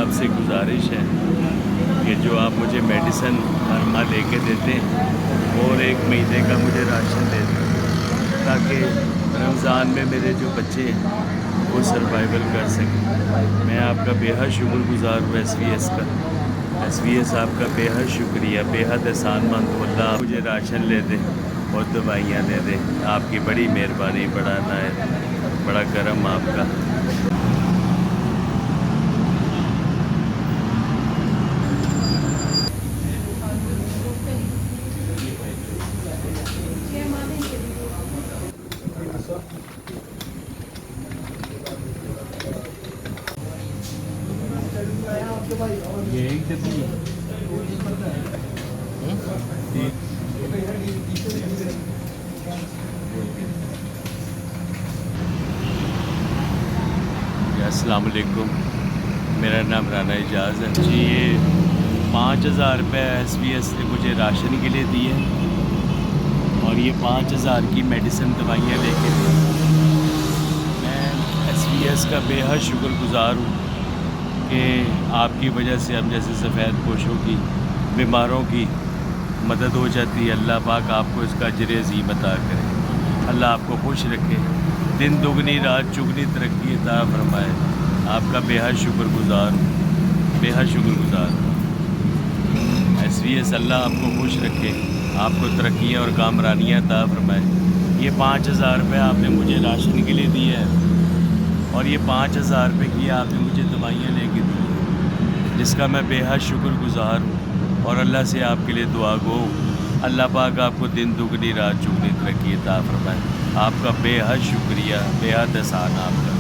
آپ سے گزارش ہے کہ جو آپ مجھے میڈیسن ہر ماہ لے کے دیتے ہیں اور 1 مہینے کا مجھے راشن دے دیں تاکہ رمضان میں میرے جو بچے ہیں وہ سروائیول کر سکیں۔ میں آپ کا بے حد شکر گزار ہوں ایس وی ایس کا۔ ایس وی ایس آپ کا بے حد شکریہ، بے حد احسان مند ہوں۔ اللہ مجھے راشن لے دے اور دوائیاں دے دے، آپ کی بڑی مہربانی، بڑا عنایت، بڑا کرم آپ کا۔ یہ ایک ڈبی ہے۔ السلام علیکم، میرا نام رانا اعجاز ہے جی۔ یہ 5000 روپے ایس وی ایس نے مجھے راشن کے لیے دی ہے اور یہ 5000 کی میڈیسن دوائیاں لے کے دی۔ میں ایس وی ایس کا بے حد شکر گزار ہوں کہ آپ کی وجہ سے ہم جیسے سفید پوشوں کی، بیماروں کی مدد ہو جاتی ہے۔ اللہ پاک آپ کو اس کا اجر عظیم عطا کرے، اللہ آپ کو خوش رکھے، دن دگنی رات چگنی ترقی عطا فرمائے۔ آپ کا بے حد شکر گزار ہوں، بے حد شکر گزار ہوں۔ ایس وی ایس اللہ آپ کو خوش رکھے، آپ کو ترقیاں اور کامرانیاں عطا فرمائے۔ یہ 5000 روپے آپ نے مجھے راشن کے لیے دیا ہے اور یہ 5000 روپے کی آپ نے مجھے دوائیاں لے کے دی ہیں، جس کا میں بے حد شکر گزار ہوں اور اللہ سے آپ کے لیے دعا گو ہوں۔ اللہ پاک آپ کو دن دگنی رات چگنی ترقی عطا فرمائے۔ آپ کا بے حد شکریہ، بے حد احسان آپ کا۔